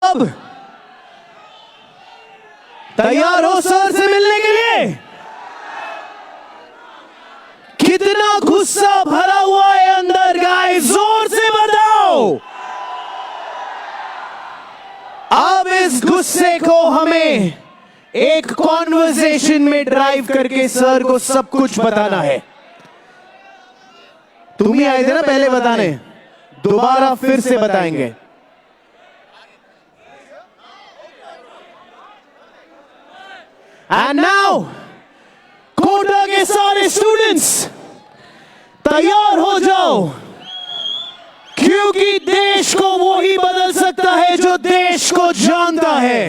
अब तैयार हो सर से मिलने के लिए? कितना गुस्सा भरा हुआ है अंदर गाइस, जोर से बताओ। अब इस गुस्से को हमें एक कॉन्वर्सेशन में ड्राइव करके सर को सब कुछ बताना है। तुम ही आए थे ना पहले बताने, दोबारा फिर से बताएंगे। एंड नाउ कोटा के सारे स्टूडेंट्स तैयार हो जाओ, क्योंकि देश को वो ही बदल सकता है जो देश को जानता है।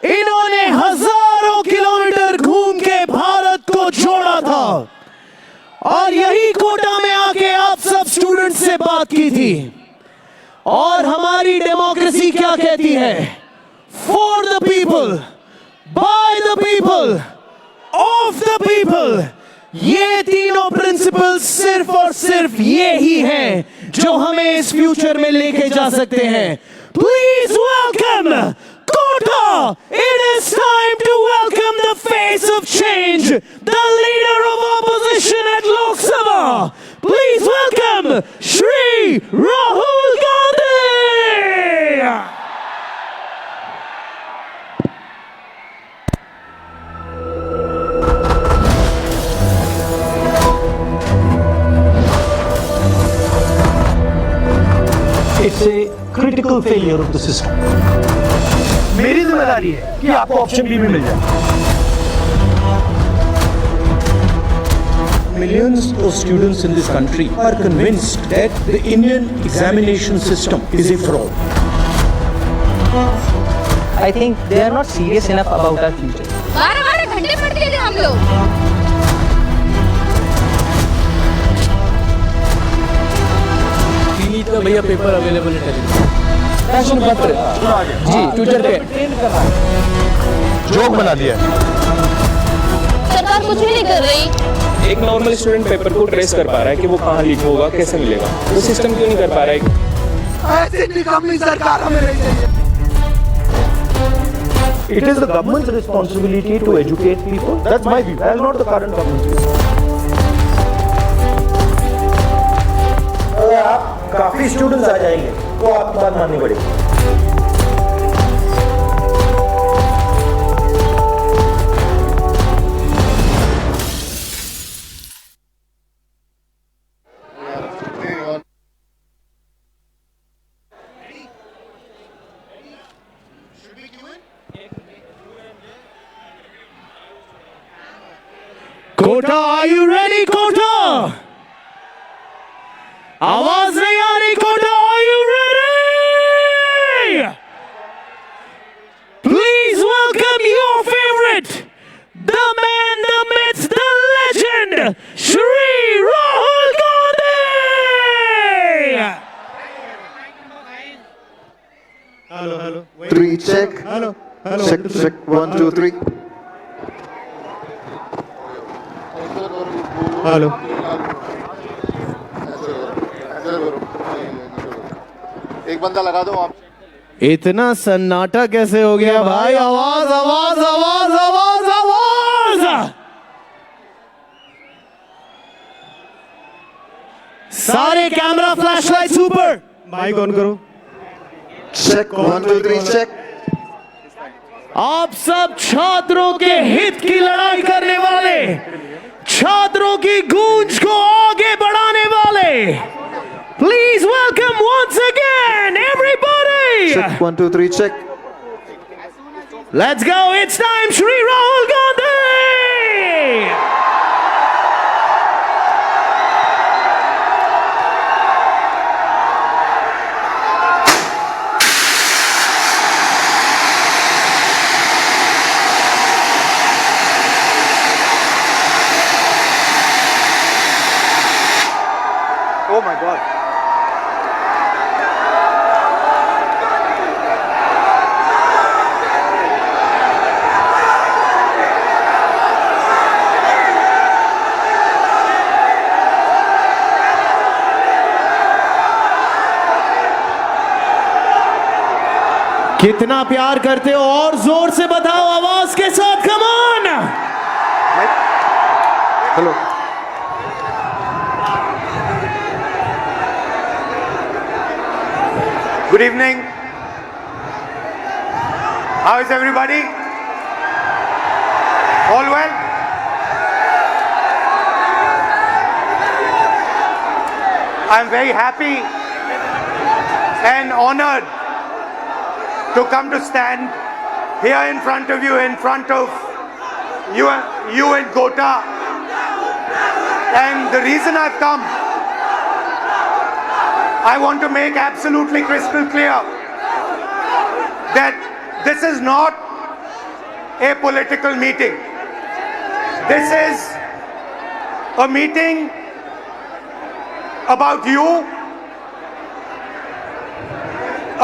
इन्होंने हजारों किलोमीटर घूम के भारत को जोड़ा था और यही कोटा में आके आप सब स्टूडेंट से बात की थी। और हमारी डेमोक्रेसी क्या कहती है? For the people, by the people, of the people. ये तीनों प्रिंसिपल सिर्फ और सिर्फ ये ही हैं जो हमें इस फ्यूचर में लेके जा सकते हैं। Please welcome Kota. It is time to welcome the face of change, the leader of opposition at Lok Sabha. Please welcome Shri Rahul Gandhi. It's a critical failure of the system. मेरी जिम्मेदारी है कि आपको ऑप्शन बी भी मिल जाए। Millions of students in this country are convinced that the Indian examination system is a fraud. I think they are not serious enough about our future. 12 घंटे पढ़ते थे हम लोग। तो भैया पेपर अवेलेबल है प्रश्न पत्र जी ट्विटर पे जोक बना दिया। सरकार कुछ भी नहीं कर रही। एक नॉर्मल स्टूडेंट पेपर को ट्रेस कर पा रहा है कि वो कहाँ लीक होगा, कैसे मिलेगा, तो सिस्टम क्यों नहीं कर पा रहा है? ऐसी निकम्मी सरकार हमें नहीं चाहिए। It is the government's responsibility to educate people. That's my view. That's not the current government's view. अगर आप काफी स्टूडेंट्स आ जाएंगे तो आपकी बात माननी पड़ेगी। Kota, are you ready Kota? आवाज नहीं आ रही Kota, are you ready? Please welcome your favorite, the man, the myth, the legend, Shri Rahul Gandhi. Hello. Wait. 3 check. Hello. Check 1 2 3. Hello. एक बंदा लगा दो आप। इतना सन्नाटा कैसे हो गया भाई? आवाज आवाज आवाज आवाज आवाज। सारे कैमरा फ्लैशलाइट्स ऊपर। माइक ऑन करो। Check 1 2 3 check. आप सब छात्रों के हित की लड़ाई करने वाले, छात्रों की गूंज को आगे बढ़ाने वाले, please welcome once again everybody. Check 1 2 3 check. Let's go, it's time, Shri Rahul Gandhi. Oh my God. कितना प्यार करते हो और जोर से बताओ आवाज के साथ, come on. Hello Good evening. How is everybody? All well? I'm very happy and honored to come to stand here in front of you, in front of you and Gota. And the reason I've come, I want to make absolutely crystal clear that this is not a political meeting. This is a meeting about you,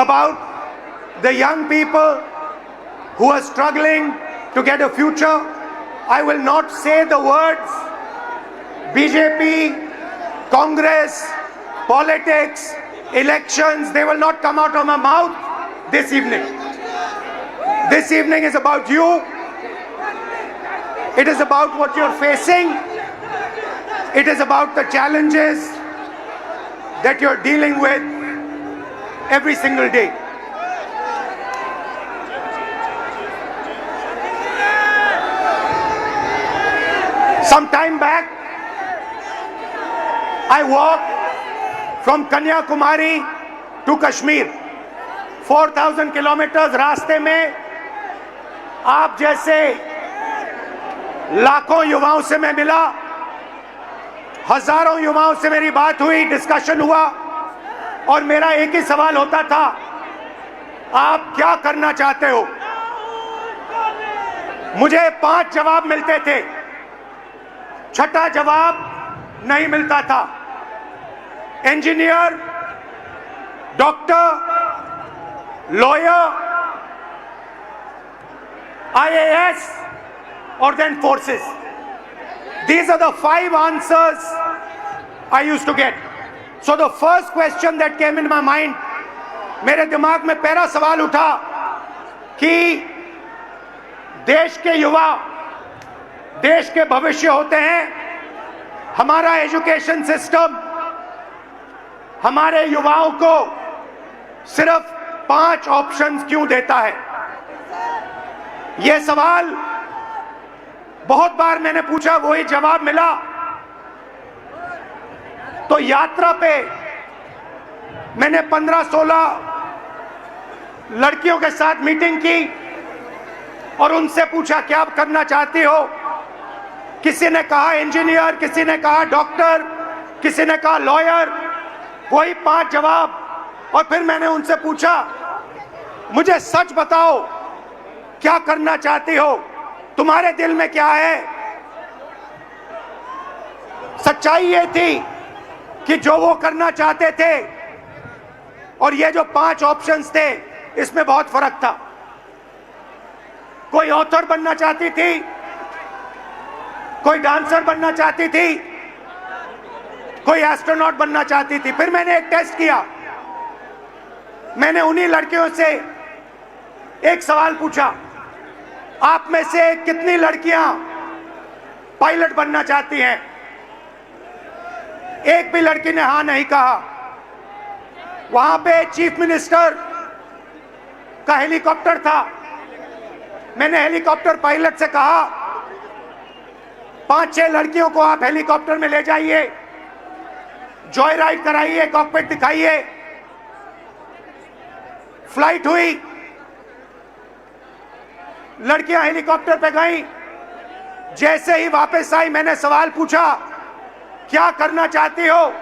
about the young people who are struggling to get a future. I will not say the words BJP, Congress, politics, elections. They will not come out of my mouth this evening. This evening is about you. It is about what you're facing. It is about the challenges that you're dealing with every single day. Some time back, I walked from Kanyakumari to Kashmir. 4,000 kilometers रास्ते में आप जैसे लाखों युवाओं से मैं मिला, हजारों युवाओं से मेरी बात हुई, डिस्कशन हुआ, और मेरा एक ही सवाल होता था, आप क्या करना चाहते हो? मुझे 5 जवाब मिलते थे, छठा जवाब नहीं मिलता था। Engineer, doctor, lawyer, IAS, or then forces. These are the 5 answers I used to get. So the first question that came in my mind, मेरे दिमाग में पहला सवाल उठा कि देश के युवा देश के भविष्य होते हैं। हमारा एजुकेशन सिस्टम हमारे युवाओं को सिर्फ 5 ऑप्शंस क्यों देता है? यह सवाल बहुत बार मैंने पूछा, वही जवाब मिला। तो यात्रा पे मैंने 15-16 लड़कियों के साथ मीटिंग की और उनसे पूछा क्या आप करना चाहती हो? किसी ने कहा इंजीनियर, किसी ने कहा डॉक्टर, किसी ने कहा लॉयर, वही 5 जवाब। और फिर मैंने उनसे पूछा, मुझे सच बताओ क्या करना चाहती हो, तुम्हारे दिल में क्या है? सच्चाई ये थी कि जो वो करना चाहते थे और ये जो 5 ऑप्शंस थे, इसमें बहुत फर्क था। कोई ऑथर बनना चाहती थी, कोई डांसर बनना चाहती थी, कोई एस्ट्रोनॉट बनना चाहती थी। फिर मैंने एक टेस्ट किया, मैंने उन्हीं लड़कियों से एक सवाल पूछा, आप में से कितनी लड़कियां पायलट बनना चाहती हैं? एक भी लड़की ने हां नहीं कहा। वहां पे चीफ मिनिस्टर का हेलीकॉप्टर था। मैंने हेलीकॉप्टर पायलट से कहा, 5-6 लड़कियों को आप हेलीकॉप्टर में ले जाइए, जॉय राइड कराइए, कॉकपिट दिखाइए। फ्लाइट हुई, लड़कियां हेलीकॉप्टर पे गईं। जैसे ही वापस आई, मैंने सवाल पूछा क्या करना चाहती हो?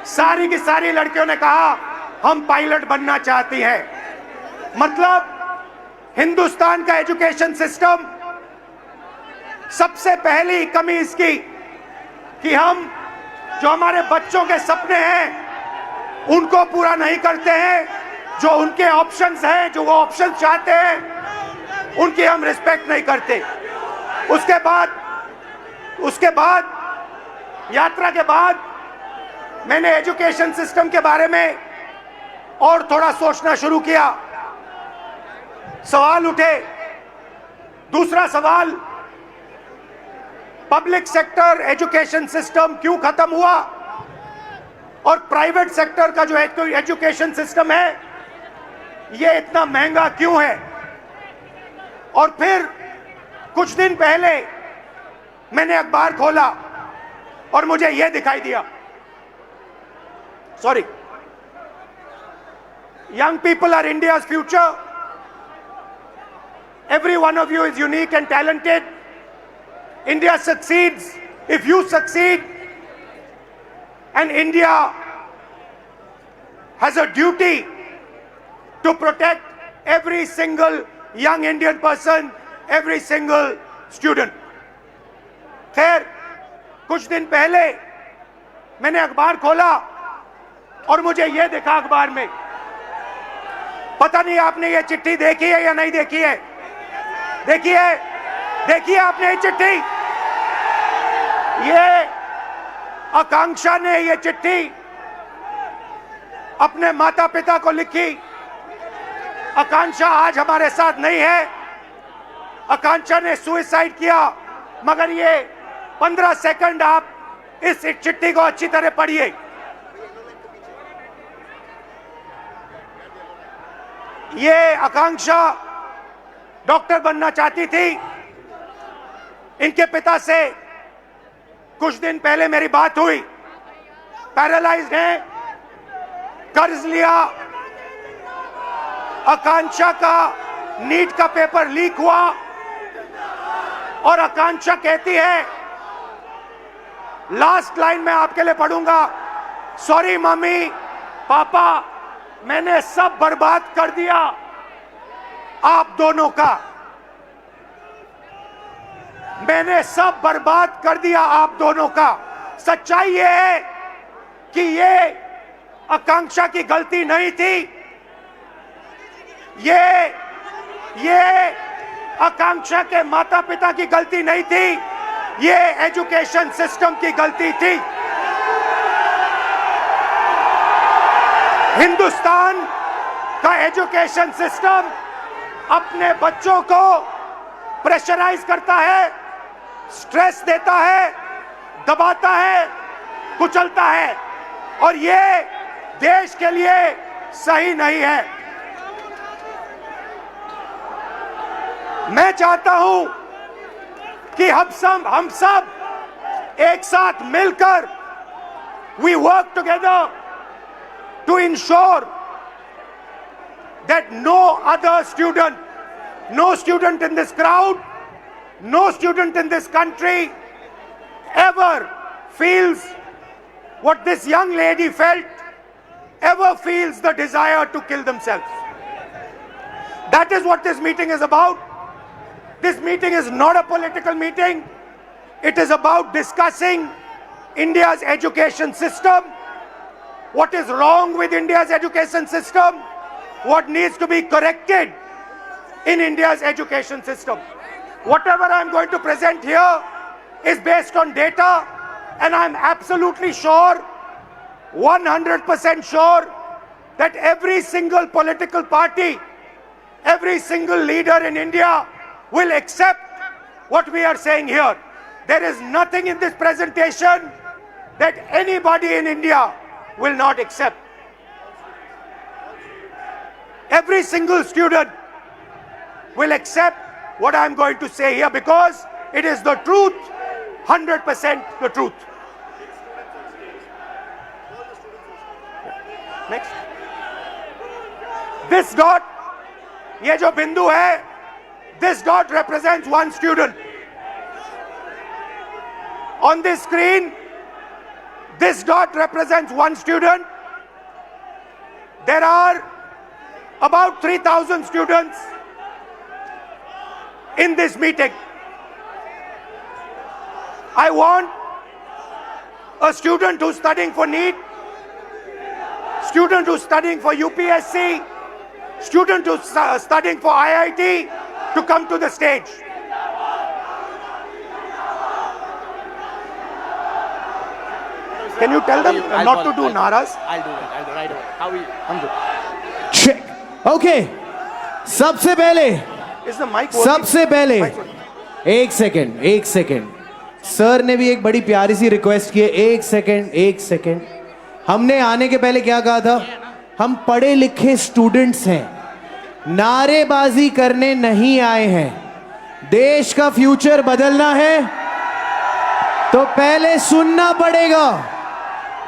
सारी की सारी लड़कियों ने कहा हम पायलट बनना चाहती हैं। मतलब हिंदुस्तान का एजुकेशन सिस्टम, सबसे पहली कमी इसकी कि हम जो हमारे बच्चों के सपने हैं उनको पूरा नहीं करते हैं। जो उनके ऑप्शंस हैं, जो वो ऑप्शंस चाहते हैं, उनकी हम रिस्पेक्ट नहीं करते। उसके बाद यात्रा के बाद मैंने एजुकेशन सिस्टम के बारे में और थोड़ा सोचना शुरू किया। सवाल उठे। दूसरा सवाल, पब्लिक सेक्टर एजुकेशन सिस्टम क्यों खत्म हुआ और प्राइवेट सेक्टर का जो एजुकेशन सिस्टम है ये इतना महंगा क्यों है। और फिर कुछ दिन पहले मैंने अखबार खोला और मुझे यह दिखाई दिया, sorry, young people are India's future. Every one of you is unique and talented. India succeeds if you succeed, and India has a duty to protect every single young Indian person, every single student. खैर, कुछ दिन पहले मैंने अखबार खोला और मुझे यह दिखा अखबार में, पता नहीं आपने ये चिट्ठी देखी है या नहीं देखी है। देखी है, देखी है आपने ये चिट्ठी। ये आकांक्षा ने ये चिट्ठी अपने माता पिता को लिखी। आकांक्षा आज हमारे साथ नहीं है, आकांक्षा ने सुसाइड किया, मगर ये 15 सेकंड आप इस चिट्ठी को अच्छी तरह पढ़िए। ये आकांक्षा डॉक्टर बनना चाहती थी। इनके पिता से कुछ दिन पहले मेरी बात हुई, पैरालाइज्ड हैं, कर्ज लिया, आकांक्षा का नीट का पेपर लीक हुआ और आकांक्षा कहती है, लास्ट लाइन मैं आपके लिए पढ़ूंगा, सॉरी मम्मी पापा, मैंने सब बर्बाद कर दिया आप दोनों का, मैंने सब बर्बाद कर दिया आप दोनों का। सच्चाई ये है कि ये आकांक्षा की गलती नहीं थी, ये आकांक्षा के माता पिता की गलती नहीं थी, ये एजुकेशन सिस्टम की गलती थी। हिंदुस्तान का एजुकेशन सिस्टम अपने बच्चों को प्रेशराइज करता है, स्ट्रेस देता है, दबाता है, कुचलता है, और ये देश के लिए सही नहीं है। मैं चाहता हूं कि हम सब एक साथ मिलकर we work together to ensure that no other student, no student in this crowd, no student in this country ever feels what this young lady felt, ever feels the desire to kill themselves. That is what this meeting is about. This meeting is not a political meeting. It is about discussing India's education system, what is wrong with India's education system, what needs to be corrected in India's education system. Whatever I'm going to present here is based on data, and I'm absolutely sure, 100% sure, that every single political party, every single leader in India will accept what we are saying here. There is nothing in this presentation that anybody in India will not accept. Every single student will accept what I am going to say here because it is the truth, 100% the truth. Next. This dot, ये जो बिंदु है, this dot represents one student. On this screen, this dot represents one student. There are about 3,000 students in this meeting. I want a student who's studying for NEET, student who's studying for UPSC, student who's studying for IIT to come to the stage. Can you tell them not to do naras? I'll do it right away. How are you? I'm good. Check. Okay. सबसे पहले Is the mic working? सबसे पहले Mic working? एक second sir ने भी एक बड़ी प्यारी सी रिक्वेस्ट की है। एक सेकेंड हमने आने के पहले क्या कहा था? हम पढ़े लिखे स्टूडेंट्स हैं, नारेबाजी करने नहीं आए हैं। देश का फ्यूचर बदलना है तो पहले सुनना पड़ेगा।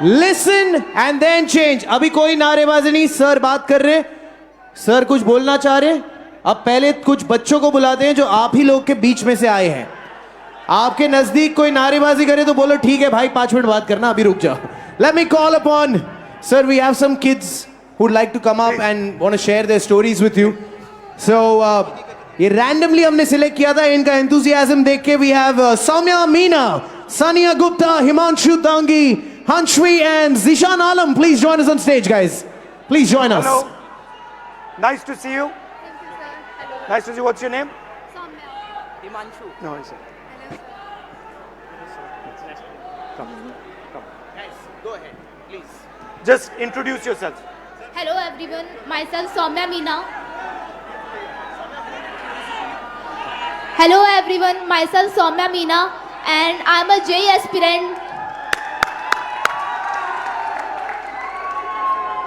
Listen and then change. अभी कोई नारेबाजी नहीं, सर बात कर रहे, सर कुछ बोलना चाह रहे। अब पहले कुछ बच्चों को बुलाते हैं जो आप ही लोग के बीच में से आए हैं। आपके नजदीक कोई नारेबाजी करे तो बोलो ठीक है भाई 5 मिनट बात करना, अभी रुक जाओ। Let me call upon sir, we have some kids who'd like to come up and want to share their stories with you. So ये randomly हमने select किया था, इनका enthusiasm देख के we have Soumya Meena, Sania Gupta, Himanshu Dangi, Hanshvi and Zishan Alam. Please join us on stage, guys. Please join us. Hello. Nice to see you. Nice to see you. What's your name? Himanshu. No, is it? Come. Guys, go ahead, please. Just introduce yourself. Hello everyone, myself Soumya Meena. Hello everyone, myself Soumya Meena and I'm a JEE aspirant.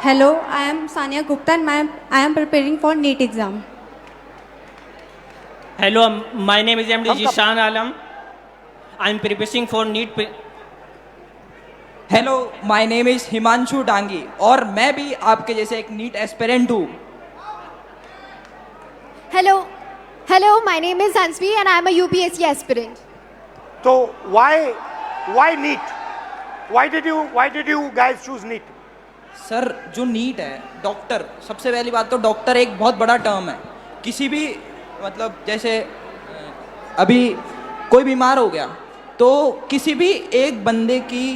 Hello, I am Sania Gupta and I am preparing for NEET exam. Hello, my name is MD Zishan Alam. I'm preparing for NEET. Hello, my name is Himanshu Dangi और मैं भी आपके जैसे एक NEET aspirant हूँ। Hello, my name is Hansvi and I am a UPSC aspirant. So why NEET? Why did you guys choose NEET? Sir, जो NEET है, doctor, सबसे पहली बात तो डॉक्टर एक बहुत बड़ा टर्म है। किसी भी मतलब जैसे अभी कोई बीमार हो गया तो किसी भी एक बंदे की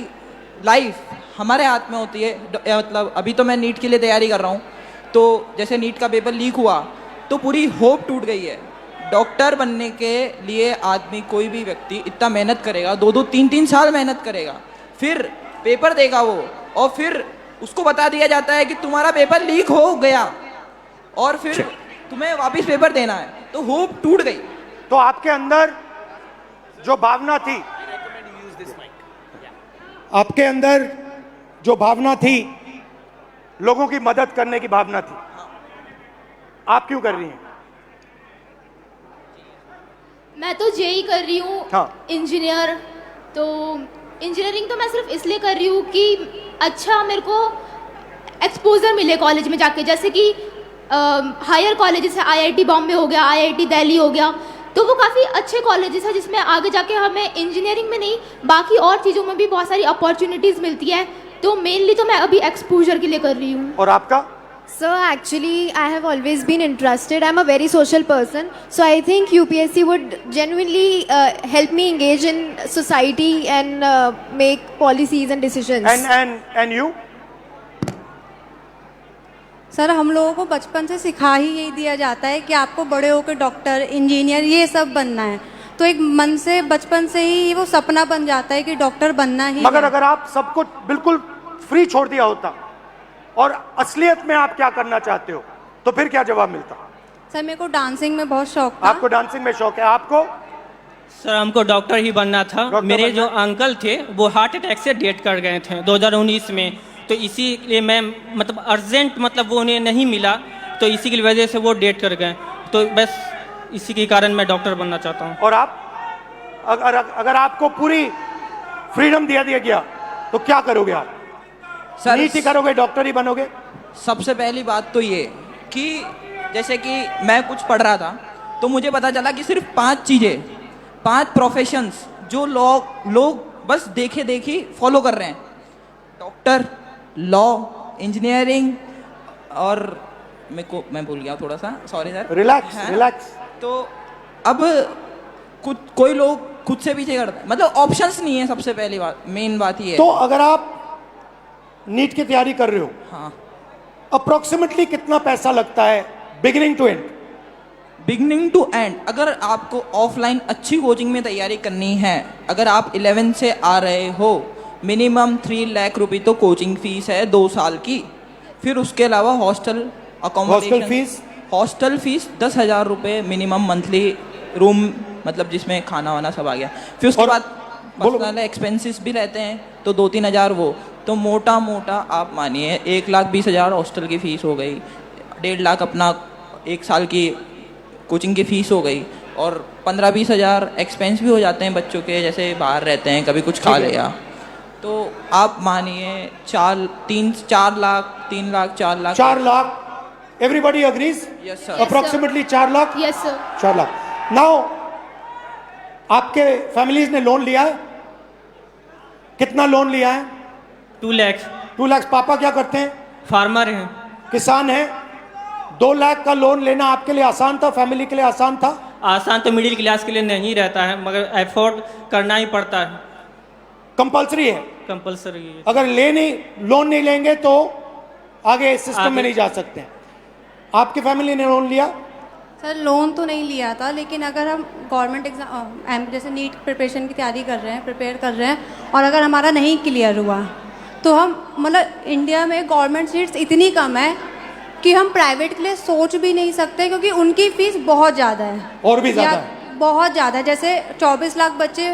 लाइफ हमारे हाथ में होती है। मतलब अभी तो मैं नीट के लिए तैयारी कर रहा हूँ, तो जैसे नीट का पेपर लीक हुआ तो पूरी होप टूट गई है। डॉक्टर बनने के लिए आदमी, कोई भी व्यक्ति इतना मेहनत करेगा, 2-2, 3-3 साल मेहनत करेगा, फिर पेपर देगा वो, और फिर उसको बता दिया जाता है कि तुम्हारा पेपर लीक हो गया और फिर तुम्हें वापस पेपर देना है, तो होप टूट गई। तो आपके अंदर जो भावना थी, आपके अंदर जो भावना थी, लोगों की मदद करने की भावना थी, आप क्यों कर रही हैं? मैं तो JEE कर रही हूँ, हाँ। इंजीनियर। तो इंजीनियरिंग तो मैं सिर्फ इसलिए कर रही हूँ कि अच्छा मेरे को एक्सपोजर मिले कॉलेज में जाके, जैसे कि हायर कॉलेजेस है, IIT बॉम्बे हो गया, IIT दिल्ली हो गया, तो वो काफ़ी अच्छे कॉलेजेस हैं जिसमें आगे जाके हमें इंजीनियरिंग में नहीं बाकी और चीज़ों में भी बहुत सारी अपॉर्चुनिटीज़ मिलती है। तो मेनली तो मैं अभी एक्सपोजर के लिए कर रही हूँ। और आपका? Sir, actually I have always been interested. I am a very social person. So I think UPSC would genuinely help me engage in society and make policies and decisions. And you? Sir, हम लोगों को बचपन से सिखा ही यही दिया जाता है कि आपको बड़े होकर डॉक्टर, इंजीनियर ये सब बनना है, तो एक मन से बचपन से ही वो सपना बन जाता है कि डॉक्टर बनना ही। मगर अगर आप सब कुछ बिल्कुल फ्री छोड़ दिया होता और असलियत में आप क्या करना चाहते हो तो फिर क्या जवाब मिलता? सर, मेरे को डांसिंग में बहुत शौक था। आपको डांसिंग में शौक है? आपको? सर, हमको डॉक्टर ही बनना था। मेरे जो अंकल थे वो हार्ट अटैक से डेथ कर गए थे 2019 में, तो इसीलिए मैं मतलब अर्जेंट मतलब वो उन्हें नहीं मिला, तो इसी की वजह से वो डेथ कर गए, तो बस इसी के कारण मैं डॉक्टर बनना चाहता हूँ। और आप? अगर आपको पूरी फ्रीडम दिया गया तो क्या करोगे आप? सर, नीट ही करोगे, डॉक्टर ही बनोगे? सबसे पहली बात तो ये कि जैसे कि मैं कुछ पढ़ रहा था तो मुझे पता चला कि सिर्फ 5 चीज़ें, 5 प्रोफेशंस जो लोग बस देखे देखी फॉलो कर रहे हैं: डॉक्टर, लॉ, इंजीनियरिंग और मैं भूल गया थोड़ा सा, सॉरी सर। रिलैक्स। तो अब कोई लोग खुद से पीछे करते हैं, मतलब ऑप्शंस नहीं है। सबसे पहली बात, मेन बात ये है। तो अगर आप नीट की तैयारी कर रहे हो, हाँ, अप्रोक्सीमेटली कितना पैसा लगता है beginning to end? Beginning to end, अगर आपको ऑफलाइन अच्छी कोचिंग में तैयारी करनी है, अगर आप 11 से आ रहे हो, मिनिमम 3 लाख रुपए तो कोचिंग फीस है 2 साल की, फिर उसके अलावा hostel accommodation fees hostel fees 10,000 रुपये मिनिमम मंथली, रूम मतलब जिसमें खाना वाना सब आ गया। फिर उसके बाद पर्सनल एक्सपेंसेस भी रहते हैं तो 2-3 हज़ार वो, तो मोटा मोटा आप मानिए 1,20,000 हॉस्टल की फ़ीस हो गई, 1.5 लाख अपना 1 साल की कोचिंग की फ़ीस हो गई, और 15-20 हज़ार एक्सपेंस भी हो जाते हैं बच्चों के, जैसे बाहर रहते हैं कभी कुछ खा लिया, तो आप मानिए 4 lakh 3 lakh 4 lakh 4 lakh. Everybody agrees? Yes sir. Approximately 4 lakh. Yes sir. 4 lakh. Now आपके फैमिलीज ने लोन लिया है? कितना लोन लिया है? 2 लाख। 2 लाख। पापा क्या करते हैं? फार्मर हैं। किसान हैं। 2 लाख का लोन लेना आपके लिए आसान था, फैमिली के लिए आसान था? आसान तो मिडिल क्लास के लिए नहीं रहता है, मगर एफोर्ड करना ही पड़ता है, कंपलसरी है, कंपलसरी है। अगर लोन नहीं लेंगे तो आगे सिस्टम में नहीं जा सकते। आपकी फैमिली ने लोन लिया? सर लोन तो नहीं लिया था, लेकिन अगर हम गवर्नमेंट एग्ज़ाम जैसे नीट प्रिपरेशन की तैयारी कर रहे हैं, प्रिपेयर कर रहे हैं, और अगर हमारा नहीं क्लियर हुआ तो हम मतलब इंडिया में गवर्नमेंट सीट्स इतनी कम है कि हम प्राइवेट के लिए सोच भी नहीं सकते, क्योंकि उनकी फ़ीस बहुत ज़्यादा है, और भी ज़्यादा है, बहुत ज़्यादा है। जैसे 24 लाख बच्चे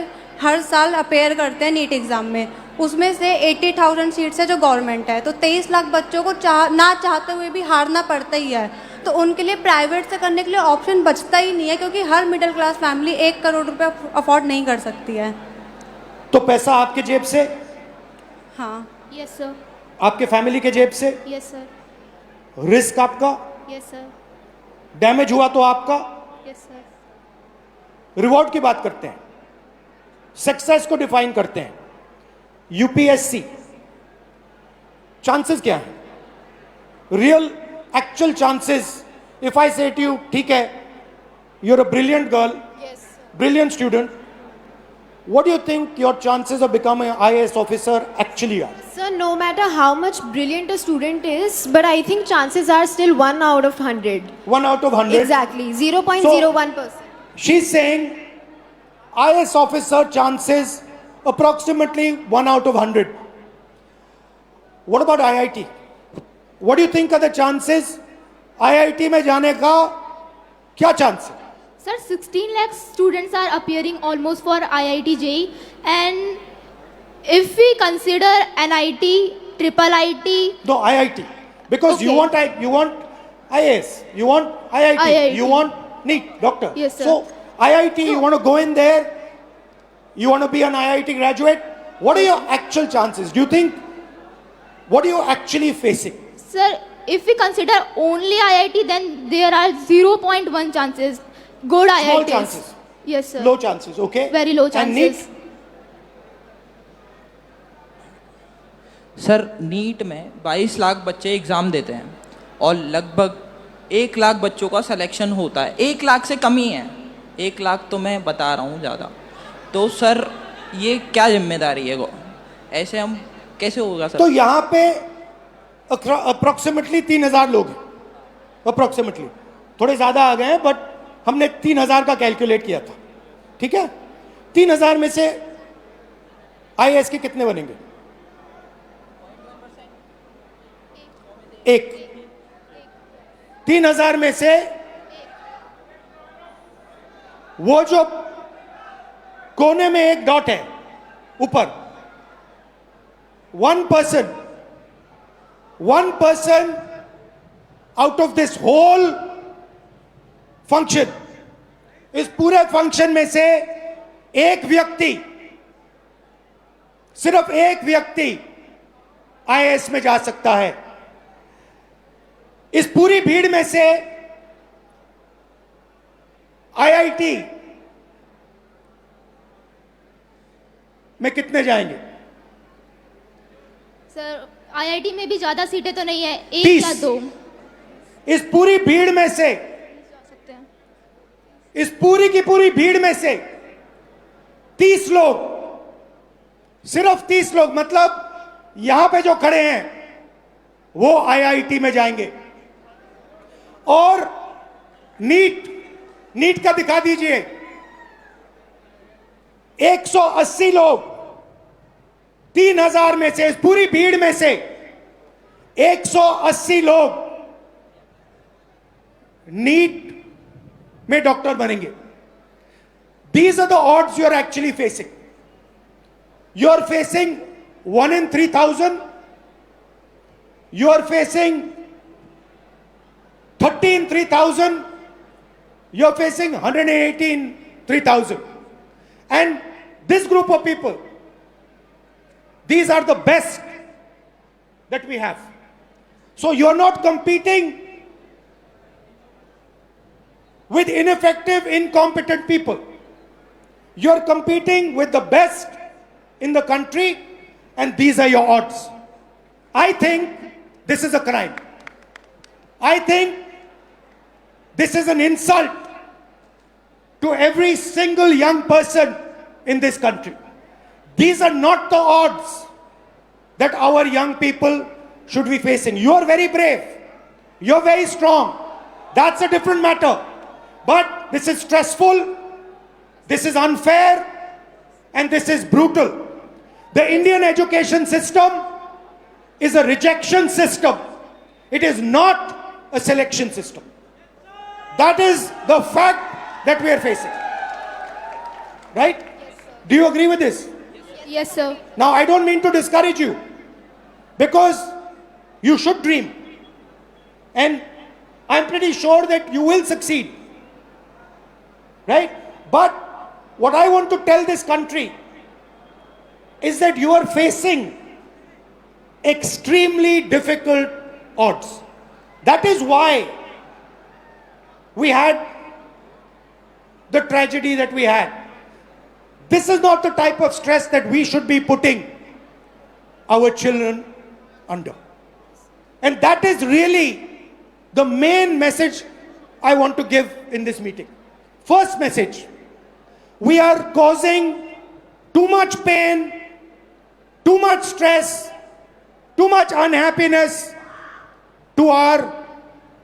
हर साल अपेयर करते हैं नीट एग्ज़ाम में, उसमें से 80,000 सीट्स है जो गवर्नमेंट है, तो 23 लाख बच्चों को ना चाहते हुए भी हारना पड़ता ही है। तो उनके लिए प्राइवेट से करने के लिए ऑप्शन बचता ही नहीं है, क्योंकि हर मिडिल क्लास फैमिली 1 करोड़ रुपये अफोर्ड नहीं कर सकती है। तो पैसा आपके जेब से? हाँ। Yes sir. आपके फैमिली के जेब से? Yes sir. रिस्क आपका? Yes sir. डैमेज हुआ तो आपका? Yes sir. रिवॉर्ड की बात करते हैं, सक्सेस को डिफाइन करते हैं। यूपीएससी चांसेस क्या है? Real actual chances, if I say to you, ठीक है, you are a brilliant girl, brilliant student, what do you think your chances of becoming an IAS officer actually are? Sir, no matter how much brilliant a student is, but I think chances are still 1 out of 100. 1 out of 100? Exactly, 0.01%. She's saying IAS officer chances approximately 1 out of 100. What about IIT? What do you think are the chances? IIT में जाने का क्या chance है? Sir, 16 lakh students are appearing almost for IIT JEE, and if we consider NIT, triple IT. No, IIT, because Okay. you want IAS, you want IIT, you want NEET, doctor. Yes, sir. So IIT, you want to go in there, you want to be an IIT graduate. What are your actual chances? Do you think, what are you actually facing? Sir, if we consider only IIT, then there are 0.1 chances. Good Small IITs. chances. Yes, sir. Low chances, okay? Very low And chances. NEET? Sir NEET में 22 लाख बच्चे exam देते हैं और लगभग 1 लाख बच्चों का selection होता है। 1 लाख से कम ही है, 1 लाख तो मैं बता रहा हूँ ज़्यादा। तो सर ये क्या जिम्मेदारी है, ऐसे हम कैसे होगा सर? तो यहाँ पे अप्रोक्सीमेटली 3,000 लोग हैं, अप्रोक्सीमेटली, थोड़े ज़्यादा आ गए हैं, बट हमने 3,000 का कैलकुलेट किया था, ठीक है? 3,000 में से IAS के कितने बनेंगे? 1। 3,000 में से वो जो कोने में एक डॉट है ऊपर, 1% out of this whole function, इस पूरे फंक्शन में से एक व्यक्ति, सिर्फ एक व्यक्ति IAS में जा सकता है। इस पूरी भीड़ में से IIT में कितने जाएंगे? सर IIT में भी ज्यादा सीटें तो नहीं है, 1 30। या 2 इस पूरी भीड़ में से, इस पूरी की पूरी भीड़ में से 30 लोग, सिर्फ 30 लोग, मतलब यहां पे जो खड़े हैं वो IIT में जाएंगे। और नीट का दिखा दीजिए, 180 लोग, 3,000 में से, इस पूरी भीड़ में से 180 लोग नीट में डॉक्टर बनेंगे. These are the odds you are actually facing. You are facing 1 in 3,000. You are facing 30 in 3,000. You are facing 180 in 3,000. And this group of people, these are the best that we have. So you are not competing with ineffective, incompetent people. You are competing with the best in the country, and these are your odds. I think this is a crime. I think this is an insult to every single young person in this country. These are not the odds that our young people should be facing. You are very brave. You are very strong. That's a different matter. But this is stressful. This is unfair, and this is brutal. The Indian education system is a rejection system. It is not a selection system. That is the fact that we are facing. Right? Do you agree with this? Yes, sir. Now, I don't mean to discourage you, because you should dream. And I'm pretty sure that you will succeed. Right? But what I want to tell this country is that you are facing extremely difficult odds. That is why we had the tragedy that we had. This is not the type of stress that we should be putting our children under. And that is really the main message I want to give in this meeting. First message: we are causing too much pain, too much stress, too much unhappiness to our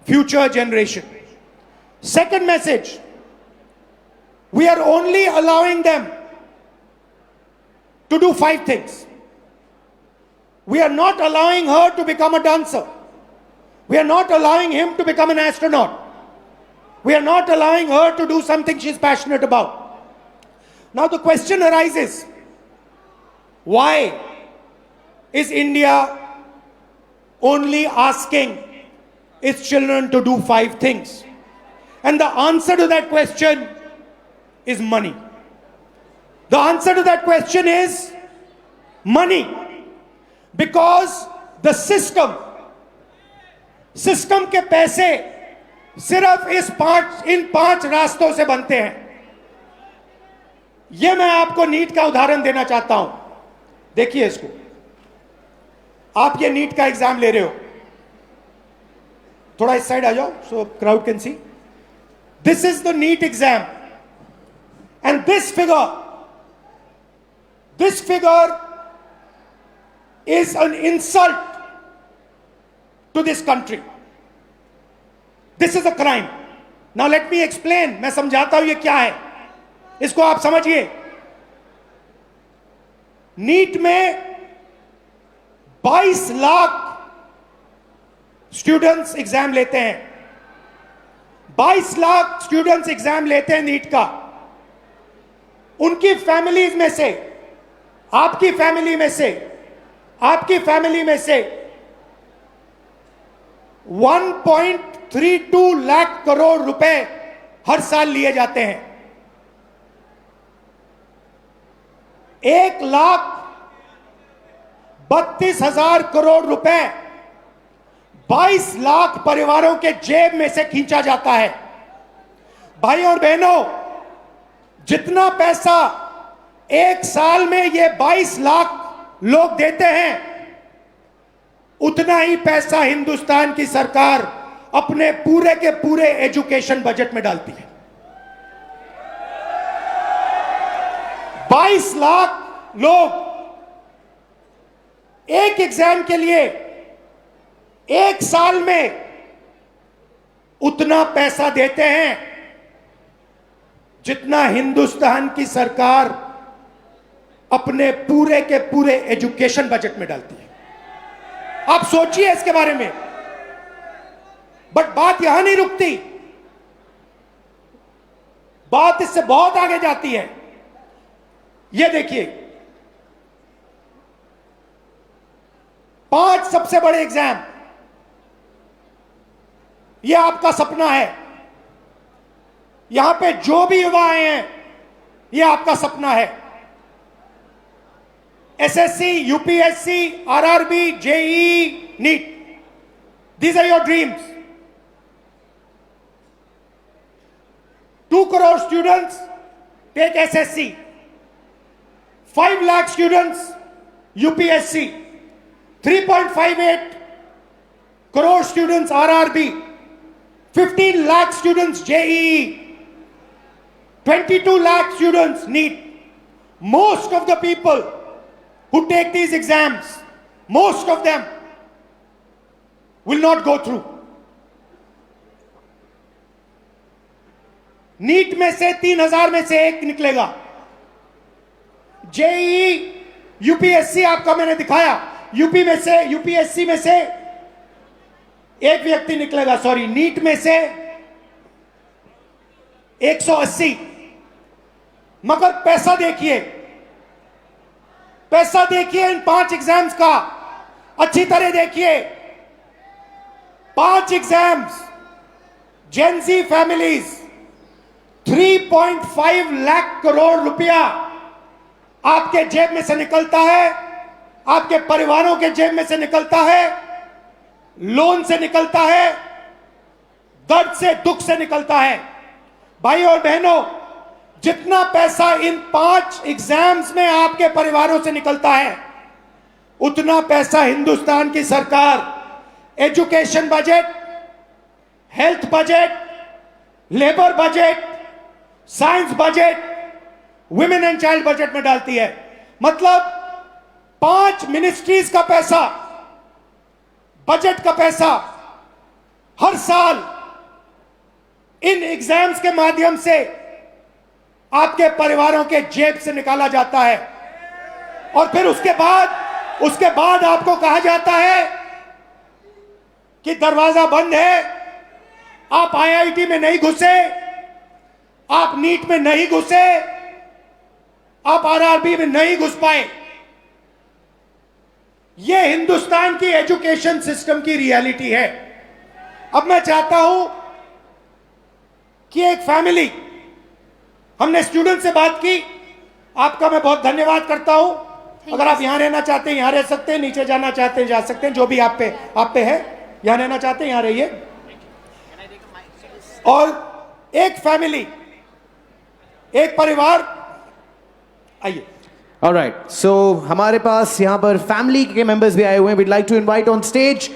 future generation. Second message: we are only allowing them to do 5 things. We are not allowing her to become a dancer. We are not allowing him to become an astronaut. We are not allowing her to do something she's passionate about. Now the question arises, why is India only asking its children to do 5 things? And the answer to that question is money. The answer to that question is money. Because the system के पैसे सिर्फ इन 5 रास्तों से बनते हैं. ये मैं आपको नीट का उदाहरण देना चाहता हूं. देखिए इसको. आप ये नीट का एग्जाम ले रहे हो. थोड़ा इस साइड आ जाओ so crowd can see. This is the NEET exam. And this figure is an insult to this country. This is a crime. Now let me explain. मैं समझाता हूं ये क्या है. इसको आप समझिए. नीट में 22 लाख स्टूडेंट्स एग्जाम लेते हैं. 22 लाख स्टूडेंट्स एग्जाम लेते हैं नीट का. उनकी फैमिलीज में से, आपकी फैमिली में से 1.32 लाख करोड़ रुपए हर साल लिए जाते हैं. 1,32,000 करोड़ रुपए 22 लाख परिवारों के जेब में से खींचा जाता है. भाई और बहनों, जितना पैसा एक साल में ये 22 लाख लोग देते हैं, उतना ही पैसा हिंदुस्तान की सरकार अपने पूरे के पूरे एजुकेशन बजट में डालती है. 22 लाख लोग एक एग्जाम के लिए एक साल में उतना पैसा देते हैं जितना हिंदुस्तान की सरकार अपने पूरे के पूरे एजुकेशन बजट में डालती है. आप सोचिए इसके बारे में. बट बात यहां नहीं रुकती. बात इससे बहुत आगे जाती है। ये देखिए, 5 सबसे बड़े एग्जाम, ये आपका सपना है। यहां पे जो भी युवा आए हैं, ये आपका सपना है। SSC, UPSC, RRB, JEE, NEET, these are your dreams. 2 crore students take SSC, 5 lakh students UPSC, 3.58 crore students RRB, 15 lakh students JEE, 22 lakh students NEET. Most of the people who take these exams, most of them will not go through. NEET में से 3000 में से एक निकलेगा। JEE, UPSC आपका मैंने दिखाया, UP में से, यूपीएससी में से एक व्यक्ति निकलेगा, सॉरी, नीट में से 180। मगर पैसा देखिए, पैसा देखिए इन 5 एग्जाम्स का, अच्छी तरह देखिए। 5 exams, Gen Z families, 3.5 lakh crore रुपया आपके जेब में से निकलता है, आपके परिवारों के जेब में से निकलता है, लोन से निकलता है, दर्द से, दुख से निकलता है। भाई और बहनों, जितना पैसा इन 5 एग्जाम्स में आपके परिवारों से निकलता है, उतना पैसा हिंदुस्तान की सरकार education budget, health budget, labour budget, science budget, women and child budget में डालती है। मतलब 5 मिनिस्ट्रीज का पैसा, बजट का पैसा हर साल इन एग्जाम्स के माध्यम से आपके परिवारों के जेब से निकाला जाता है। और फिर उसके बाद आपको कहा जाता है कि दरवाजा बंद है, आप आईआईटी में नहीं घुसे, आप नीट में नहीं घुसे, आप आरआरबी में नहीं घुस पाए। यह हिंदुस्तान की एजुकेशन सिस्टम की रियलिटी है। अब मैं चाहता हूं कि एक फैमिली, हमने स्टूडेंट से बात की, आपका मैं बहुत धन्यवाद करता हूं। अगर आप यहां रहना चाहते हैं यहां रह सकते हैं, नीचे जाना चाहते हैं जा सकते हैं, जो भी आप पे है। यहां रहना चाहते हैं यहां रहिए। और एक फैमिली, एक परिवार, आइए। Alright, so हमारे पास यहाँ पर फैमिली के मेंबर्स भी आए हुए हैं। We'd like to invite on stage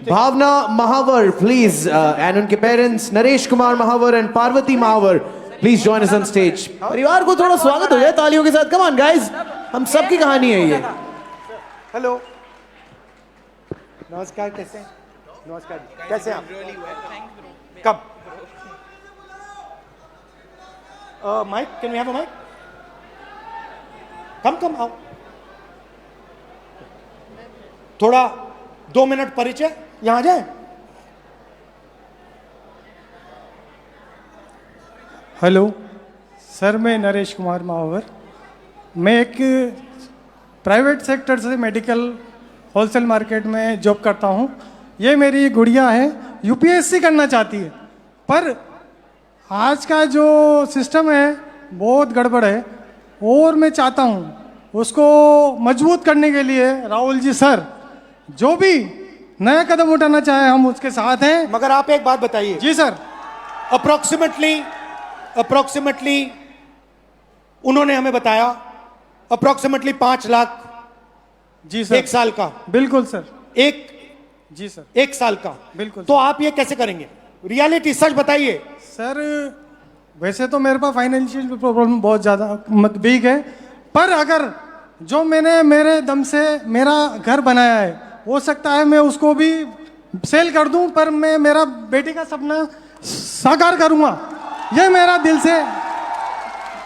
Bhavna Mahawar, please, and उनके parents Naresh Kumar Mahawar and Parvati Mahawar, please join us on stage. परिवार को थोड़ा स्वागत हो जाए तालियों के साथ। Come on guys, हम सबकी कहानी है ये। हेलो, नमस्कार, कैसे हैं? नमस्कार जी, कैसे हैं आप? कब? Mike, can we have a mike? Come आओ, थोड़ा 2 मिनट परिचय, यहां आ जाए। हेलो सर, मैं नरेश कुमार महावर, मैं एक प्राइवेट सेक्टर से मेडिकल होलसेल मार्केट में जॉब करता हूं। ये मेरी गुड़िया है, यूपीएससी करना चाहती है, पर आज का जो सिस्टम है बहुत गड़बड़ है, और मैं चाहता हूं उसको मजबूत करने के लिए राहुल जी सर जो भी नया कदम उठाना चाहे हम उसके साथ हैं। मगर आप एक बात बताइए। जी सर। अप्रोक्सीमेटली उन्होंने हमें बताया अप्रोक्सीमेटली 5 लाख। जी सर। 1 साल का। बिल्कुल सर। जी सर। 1 साल का। बिल्कुल। तो आप ये कैसे करेंगे? रियलिटी सच बताइए सर। वैसे तो मेरे पास फाइनेंशियल प्रॉब्लम बहुत ज़्यादा बिग है, पर अगर जो मैंने मेरे दम से मेरा घर बनाया है, हो सकता है मैं उसको भी सेल कर दूं, पर मैं मेरा बेटी का सपना साकार करूंगा, ये मेरा दिल से।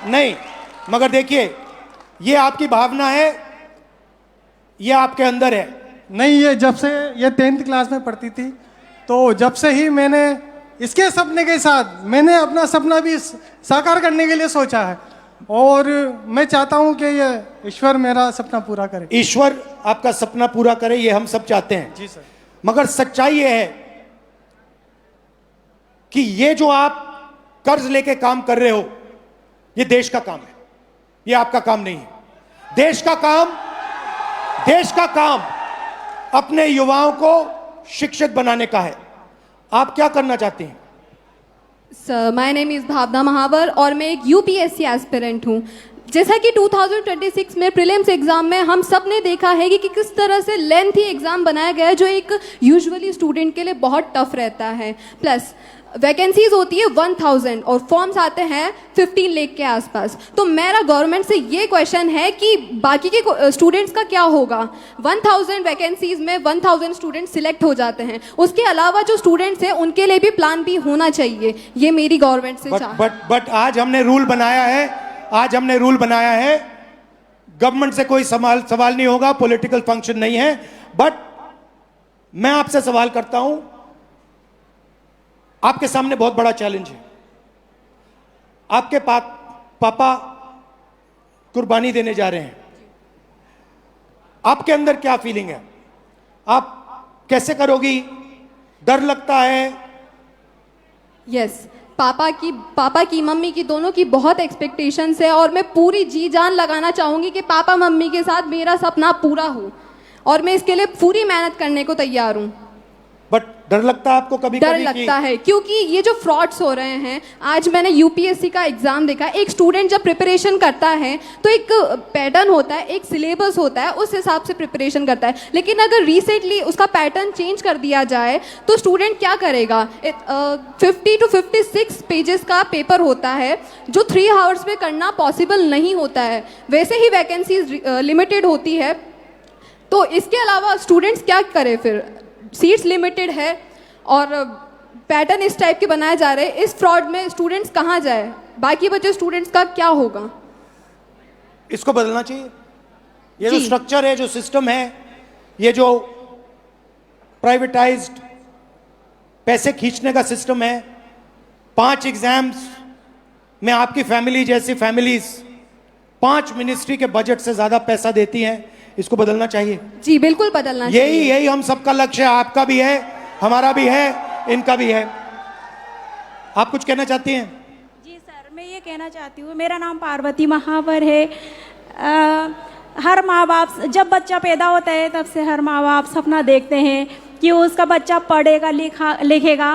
नहीं, मगर देखिए ये आपकी भावना है, ये आपके अंदर है। नहीं, ये जब से ये 10th क्लास में पढ़ती थी, तो जब से ही मैंने इसके सपने के साथ मैंने अपना सपना भी साकार करने के लिए सोचा है और मैं चाहता हूं कि ये ईश्वर मेरा सपना पूरा करे। ईश्वर आपका सपना पूरा करे, ये हम सब चाहते हैं। जी सर। मगर सच्चाई ये है कि ये जो आप कर्ज लेके काम कर रहे हो, ये देश का काम है, ये आपका काम नहीं है। देश का काम अपने युवाओं को शिक्षित बनाने का है। आप क्या करना चाहते हैं? सर, माय नेम इज़ भावना महावर और मैं एक यूपीएससी एस्पिरेंट हूँ। जैसा कि 2026 में प्रीलिम्स एग्जाम में हम सब ने देखा है कि किस तरह से लेंथी एग्जाम बनाया गया है जो एक यूजुअली स्टूडेंट के लिए बहुत टफ रहता है। प्लस वैकेंसीज होती है 1000 और फॉर्म्स आते हैं 15 लाख के आसपास। तो मेरा गवर्नमेंट से ये क्वेश्चन है कि बाकी के स्टूडेंट्स का क्या होगा? 1000 वैकेंसीज में 1000 स्टूडेंट्स सिलेक्ट हो जाते हैं, उसके अलावा जो स्टूडेंट्स हैं उनके लिए भी प्लान बी होना चाहिए। ये मेरी गवर्नमेंट से बट आज हमने रूल बनाया है, गवर्नमेंट से कोई सवाल नहीं होगा, पॉलिटिकल फंक्शन नहीं है। बट मैं आपसे सवाल करता हूं, आपके सामने बहुत बड़ा चैलेंज है। आपके पापा कुर्बानी देने जा रहे हैं, आपके अंदर क्या फीलिंग है? आप कैसे करोगी? डर लगता है? यस, पापा की मम्मी की दोनों की बहुत एक्सपेक्टेशंस है और मैं पूरी जी जान लगाना चाहूँगी कि पापा मम्मी के साथ मेरा सपना पूरा हो और मैं इसके लिए पूरी मेहनत करने को तैयार हूँ। बट डर लगता है आपको? कभी डर लगता है क्योंकि ये जो फ्रॉड्स हो रहे हैं, आज मैंने यूपीएससी का एग्जाम देखा। एक स्टूडेंट जब प्रिपरेशन करता है तो एक पैटर्न होता है, एक सिलेबस होता है, उस हिसाब से प्रिपरेशन करता है। लेकिन अगर रिसेंटली उसका पैटर्न चेंज कर दिया जाए तो स्टूडेंट क्या करेगा? 50 to 56 पेजेस का पेपर होता है जो 3 आवर्स में करना पॉसिबल नहीं होता है। वैसे ही वैकेंसीज लिमिटेड होती है, तो इसके अलावा स्टूडेंट्स क्या करें फिर? सीट्स लिमिटेड है और पैटर्न इस टाइप के बनाए जा रहे हैं। इस फ्रॉड में स्टूडेंट्स कहाँ जाए? बाकी बचे स्टूडेंट्स का क्या होगा? इसको बदलना चाहिए। ये जो स्ट्रक्चर है, जो सिस्टम है, ये जो प्राइवेटाइज्ड पैसे खींचने का सिस्टम है, 5 एग्जाम्स में आपकी फैमिली जैसी फैमिलीज 5 मिनिस्ट्री के बजट से ज्यादा पैसा देती हैं। इसको बदलना चाहिए। जी बिल्कुल बदलना चाहिए। यही हम सबका लक्ष्य है। आपका भी है, हमारा भी है, इनका भी है। आप कुछ कहना चाहती हैं? जी सर, मैं ये कहना चाहती हूँ, मेरा नाम पार्वती महावर है। हर माँ बाप जब बच्चा पैदा होता है तब से हर माँ बाप सपना देखते हैं कि उसका बच्चा पढ़ेगा लिखेगा,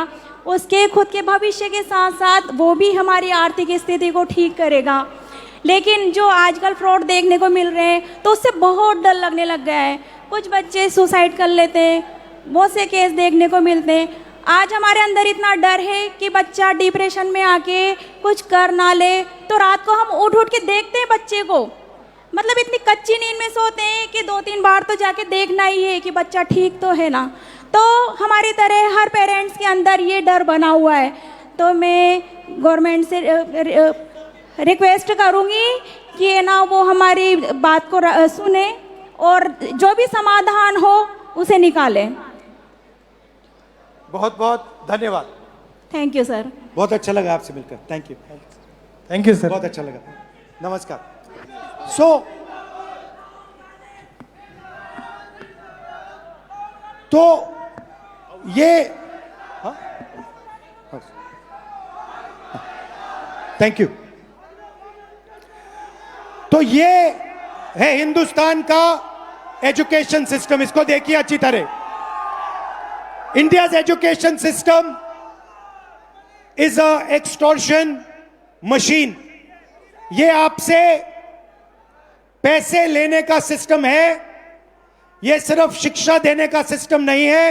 उसके खुद के भविष्य के साथ साथ वो भी हमारी आर्थिक स्थिति को ठीक करेगा। लेकिन जो आजकल फ्रॉड देखने को मिल रहे हैं तो उससे बहुत डर लगने लग गया है। कुछ बच्चे सुसाइड कर लेते हैं, बहुत से केस देखने को मिलते हैं। आज हमारे अंदर इतना डर है कि बच्चा डिप्रेशन में आके कुछ कर ना ले, तो रात को हम उठ के देखते हैं बच्चे को, मतलब इतनी कच्ची नींद में सोते हैं कि 2-3 बार तो जाके देखना ही है कि बच्चा ठीक तो है ना। तो हमारी तरह हर पेरेंट्स के अंदर ये डर बना हुआ है। तो मैं गवर्नमेंट से रिक्वेस्ट करूँगी कि ना वो हमारी बात को सुने और जो भी समाधान हो उसे निकालें। बहुत बहुत धन्यवाद। Thank you sir. बहुत अच्छा लगा आपसे मिलकर। Thank you sir. बहुत अच्छा लगा। नमस्कार। तो ये थैंक यू। तो ये है हिंदुस्तान का एजुकेशन सिस्टम। इसको देखिए अच्छी तरह। India's education system is a extortion machine. ये आपसे पैसे लेने का सिस्टम है। ये सिर्फ शिक्षा देने का सिस्टम नहीं है।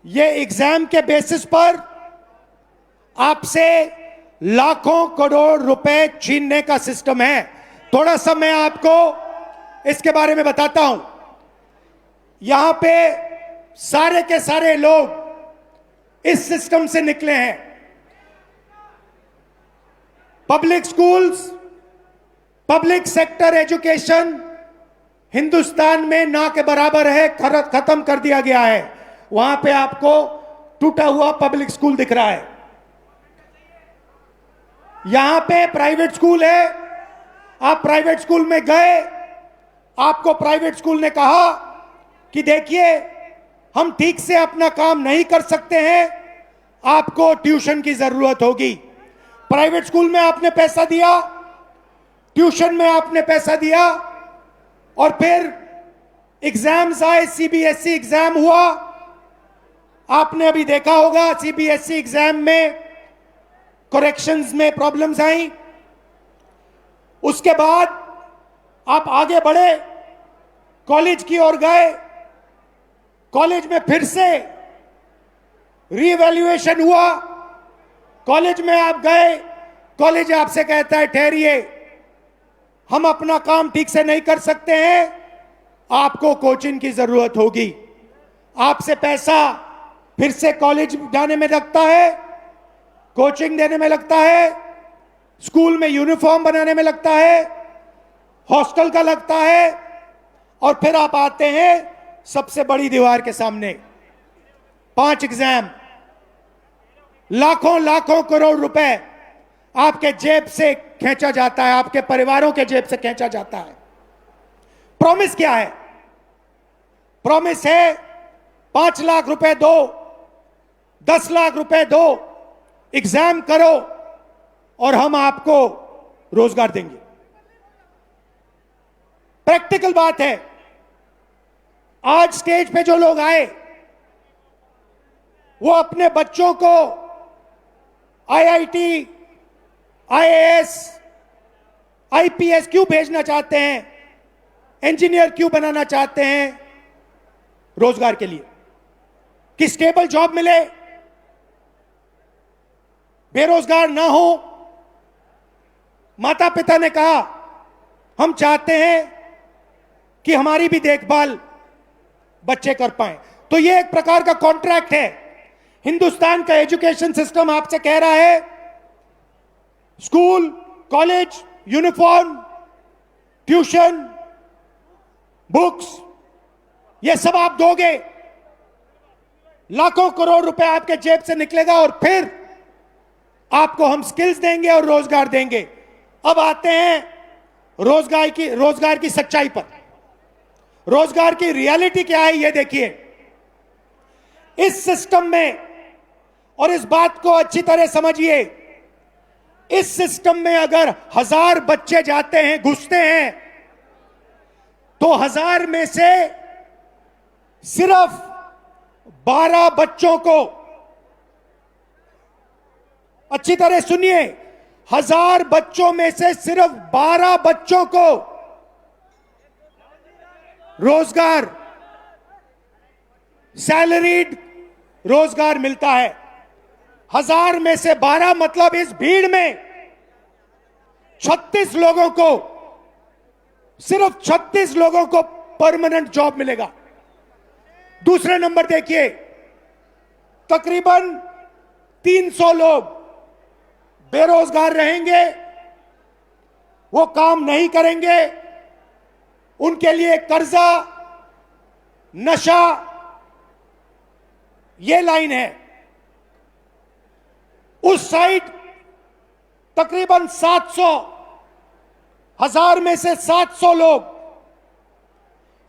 ये एग्जाम के बेसिस पर आपसे लाखों करोड़ रुपए छीनने का सिस्टम है। थोड़ा सा मैं आपको इसके बारे में बताता हूं। यहां पे सारे के सारे लोग इस सिस्टम से निकले हैं। Public schools, public sector education Hindustan में ना के बराबर है, खत्म कर दिया गया है। वहां पे आपको टूटा हुआ पब्लिक स्कूल दिख रहा है। यहां पे प्राइवेट स्कूल है, आप प्राइवेट स्कूल में गए, आपको प्राइवेट स्कूल ने कहा कि देखिए हम ठीक से अपना काम नहीं कर सकते हैं, आपको ट्यूशन की जरूरत होगी। प्राइवेट स्कूल में आपने पैसा दिया, ट्यूशन में आपने पैसा दिया, और फिर एग्जाम्स आए, सीबीएसई एग्जाम हुआ। आपने अभी देखा होगा सीबीएसई एग्जाम में करेक्शंस में प्रॉब्लम्स आई। उसके बाद आप आगे बढ़े, कॉलेज की ओर गए, कॉलेज में फिर से रीवैल्यूएशन हुआ। कॉलेज में आप गए, कॉलेज आपसे कहता है ठहरिए, हम अपना काम ठीक से नहीं कर सकते हैं, आपको कोचिंग की जरूरत होगी। आपसे पैसा फिर से कॉलेज जाने में लगता है, कोचिंग देने में लगता है, स्कूल में यूनिफॉर्म बनाने में लगता है, हॉस्टल का लगता है, और फिर आप आते हैं सबसे बड़ी दीवार के सामने। 5 एग्जाम, लाखों लाखों करोड़ रुपए आपके जेब से खींचा जाता है, आपके परिवारों के जेब से खींचा जाता है। प्रॉमिस क्या है? प्रॉमिस है 5 लाख रुपए दो, 10 लाख रुपए दो, एग्जाम करो और हम आपको रोजगार देंगे। प्रैक्टिकल बात है। आज स्टेज पे जो लोग आए वो अपने बच्चों को आईआईटी, आईएएस, आईपीएस क्यों भेजना चाहते हैं, इंजीनियर क्यों बनाना चाहते हैं? रोजगार के लिए, कि स्टेबल जॉब मिले, बेरोजगार ना हो। माता पिता ने कहा हम चाहते हैं कि हमारी भी देखभाल बच्चे कर पाए। तो ये एक प्रकार का कॉन्ट्रैक्ट है। हिंदुस्तान का एजुकेशन सिस्टम आपसे कह रहा है school, college, uniform, tuition, books, ये सब आप दोगे, लाखों करोड़ रुपए आपके जेब से निकलेगा, और फिर आपको हम स्किल्स देंगे और रोजगार देंगे। अब आते हैं रोजगार की सच्चाई पर। रोजगार की रियलिटी क्या है ये देखिए। इस सिस्टम में, और इस बात को अच्छी तरह समझिए, इस सिस्टम में अगर 1000 बच्चे जाते हैं, घुसते हैं, तो 1000 में से सिर्फ 12 बच्चों को, अच्छी तरह सुनिए, 1000 बच्चों में से सिर्फ 12 बच्चों को रोजगार, सैलरीड रोजगार मिलता है। 1000 में से 12 मतलब इस भीड़ में 36 लोगों को, सिर्फ 36 लोगों को परमानेंट जॉब मिलेगा। दूसरे नंबर देखिए, तकरीबन 300 लोग बेरोजगार रहेंगे, वो काम नहीं करेंगे, उनके लिए कर्जा, नशा, ये लाइन है। उस साइड तकरीबन 700, 1000 में से 700 लोग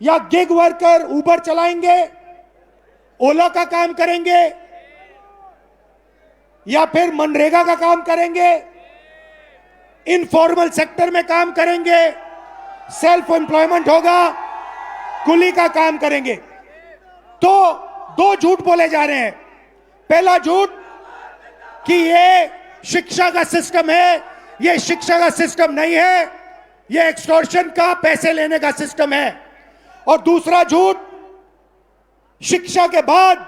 या गिग वर्कर, उबर चलाएंगे, ओला का काम करेंगे, या फिर मनरेगा का काम करेंगे, इनफॉर्मल सेक्टर में काम करेंगे, सेल्फ एम्प्लॉयमेंट होगा, कुली का काम करेंगे। तो 2 झूठ बोले जा रहे हैं। पहला झूठ कि ये शिक्षा का सिस्टम है, ये शिक्षा का सिस्टम नहीं है, ये एक्सटॉर्शन का, पैसे लेने का सिस्टम है। और दूसरा झूठ, शिक्षा के बाद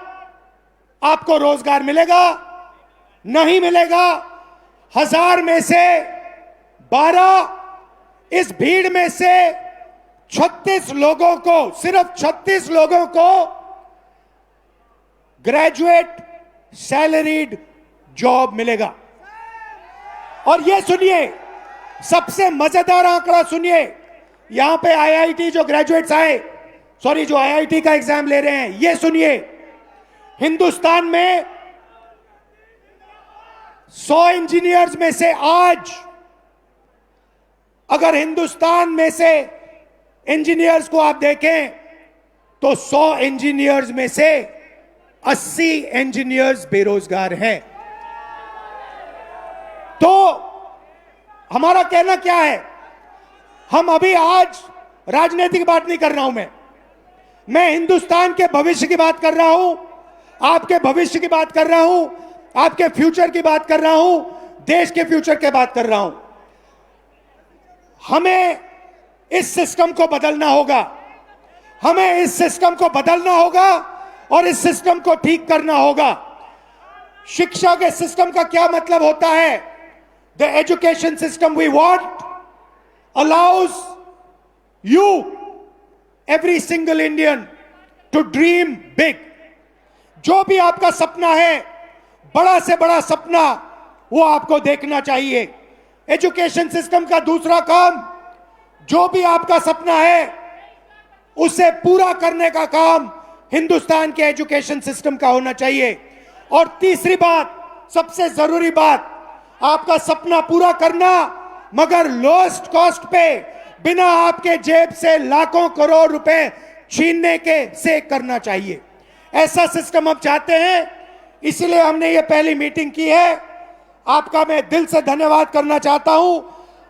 आपको रोजगार मिलेगा, नहीं मिलेगा। 1000 में से 12, इस भीड़ में से 36 लोगों को, सिर्फ 36 लोगों को ग्रेजुएट सैलरीड जॉब मिलेगा। और ये सुनिए, सबसे मजेदार आंकड़ा सुनिए, यहां पे आईआईटी जो ग्रेजुएट्स आए, सॉरी जो आईआईटी का एग्जाम ले रहे हैं, ये सुनिए, हिंदुस्तान में 100 इंजीनियर्स में से आज अगर हिंदुस्तान में से इंजीनियर्स को आप देखें तो 100 इंजीनियर्स में से 80 इंजीनियर्स बेरोजगार हैं। तो हमारा कहना क्या है, हम अभी आज राजनीति की बात नहीं कर रहा हूं, मैं हिंदुस्तान के भविष्य की बात कर रहा हूं, आपके भविष्य की बात कर रहा हूं, आपके फ्यूचर की बात कर रहा हूं, देश के फ्यूचर की बात कर रहा हूं। हमें इस सिस्टम को बदलना होगा, हमें इस सिस्टम को बदलना होगा और इस सिस्टम को ठीक करना होगा। शिक्षा के सिस्टम का क्या मतलब होता है? The education system we want allows you, every single Indian, to dream big. जो भी आपका सपना है, बड़ा से बड़ा सपना, वो आपको देखना चाहिए। एजुकेशन सिस्टम का दूसरा काम, जो भी आपका सपना है उसे पूरा करने का काम हिंदुस्तान के एजुकेशन सिस्टम का होना चाहिए। और तीसरी बात, सबसे जरूरी बात, आपका सपना पूरा करना मगर लोएस्ट कॉस्ट पे, बिना आपके जेब से लाखों करोड़ रुपए छीनने के से करना चाहिए। ऐसा सिस्टम हम चाहते हैं, इसलिए हमने ये पहली मीटिंग की है। आपका मैं दिल से धन्यवाद करना चाहता हूं,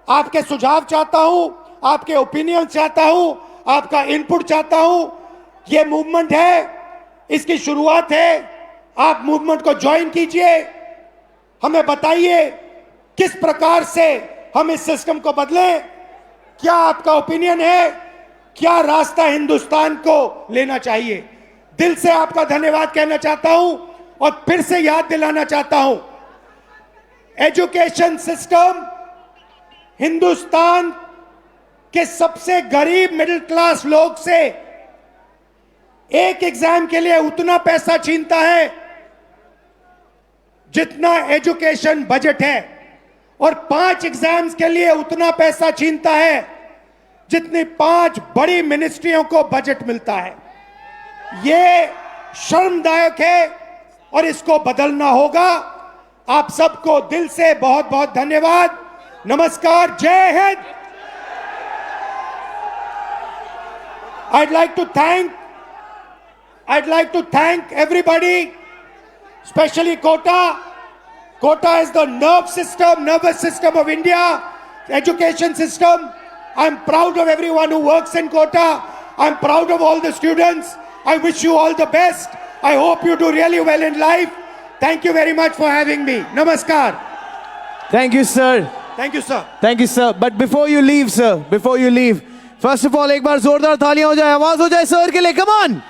आपके सुझाव चाहता हूं, आपके ओपिनियन चाहता हूं, आपका इनपुट चाहता हूं। ये मूवमेंट है, इसकी शुरुआत है, आप मूवमेंट को ज्वाइन कीजिए। हमें बताइए किस प्रकार से हम इस सिस्टम को बदलें, क्या आपका ओपिनियन है, क्या रास्ता हिंदुस्तान को लेना चाहिए। दिल से आपका धन्यवाद कहना चाहता हूं और फिर से याद दिलाना चाहता हूं, एजुकेशन सिस्टम हिंदुस्तान के सबसे गरीब मिडिल क्लास लोग से एक एग्जाम के लिए उतना पैसा छीनता है जितना एजुकेशन बजट है, और 5 एग्जाम्स के लिए उतना पैसा छीनता है जितनी 5 बड़ी मिनिस्ट्रियों को बजट मिलता है। ये शर्मदायक है और इसको बदलना होगा। आप सबको दिल से बहुत बहुत धन्यवाद। नमस्कार, जय Hind. I'd like to thank everybody, especially Kota. Kota is the nervous system of India, education system. I'm proud of everyone who works in Kota. I'm proud of all the students. I wish you all the best. I hope you do really well in life. Thank you very much for having me. Namaskar. Thank you, sir. Thank you, sir. Thank you, sir. But before you leave, sir, before you leave, first of all, एक बार जोरदार तालियां हो जाए, आवाज हो जाए sir के लिए, कम ऑन।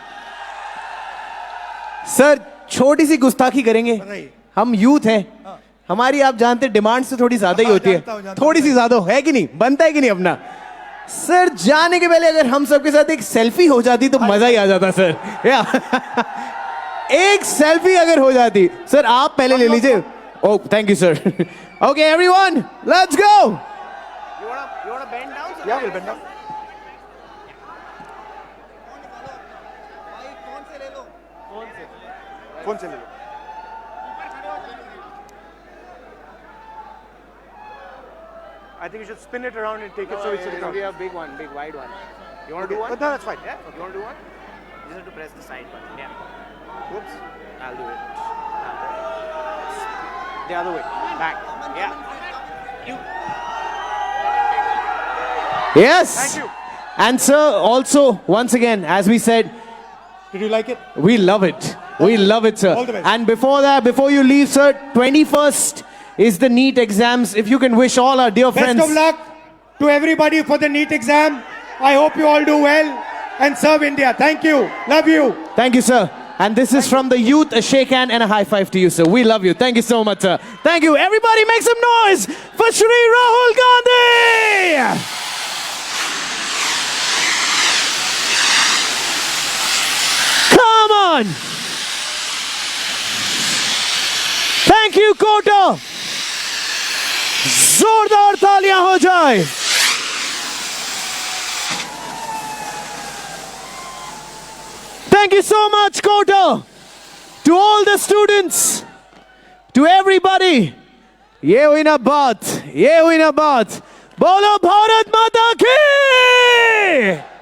सर, छोटी सी गुस्ताखी करेंगे, हम यूथ हैं, हमारी आप जानते डिमांड से थोड़ी ज्यादा ही होती है, थोड़ी सी ज्यादा है कि नहीं, बनता है कि नहीं अपना। सर, जाने के पहले अगर हम सबके साथ एक सेल्फी हो जाती तो मजा ही आ जाता सर। या एक सेल्फी अगर हो जाती। सर, आप पहले ले लीजिए। Oh, thank you sir. Okay everyone, let's go. You wanna bend down? Yeah, we'll bend down. Phone से ले लो। I think you should spin it around and take it so it's sitting down. We have big one, big wide one. You want to do one? No, that's fine. Yeah. You want to do one? You just have to press the side button. Yeah. Whoops. I'll do it. The other way. Back. Yeah. You. Yes. Thank you. And sir, also once again, as we said, Did you like it? we love it. We love it, sir. All the best. And before that, before you leave, sir, 21st is the NEET exams. If you can wish all our dear friends. Best of luck to everybody for the NEET exam. I hope you all do well and serve India. Thank you. Love you. Thank you, sir. And this is from the youth, a shake hand and a high five to you, sir. We love you. Thank you so much, sir. Thank you. Everybody make some noise for Shri Rahul Gandhi. Come on. Thank you, Kota. जोरदार तालियां हो जाए। Thank you so much, Kota. To all the students, to everybody, ये हुई ना बात, ये हुई ना बात। बोलो भारत माता की।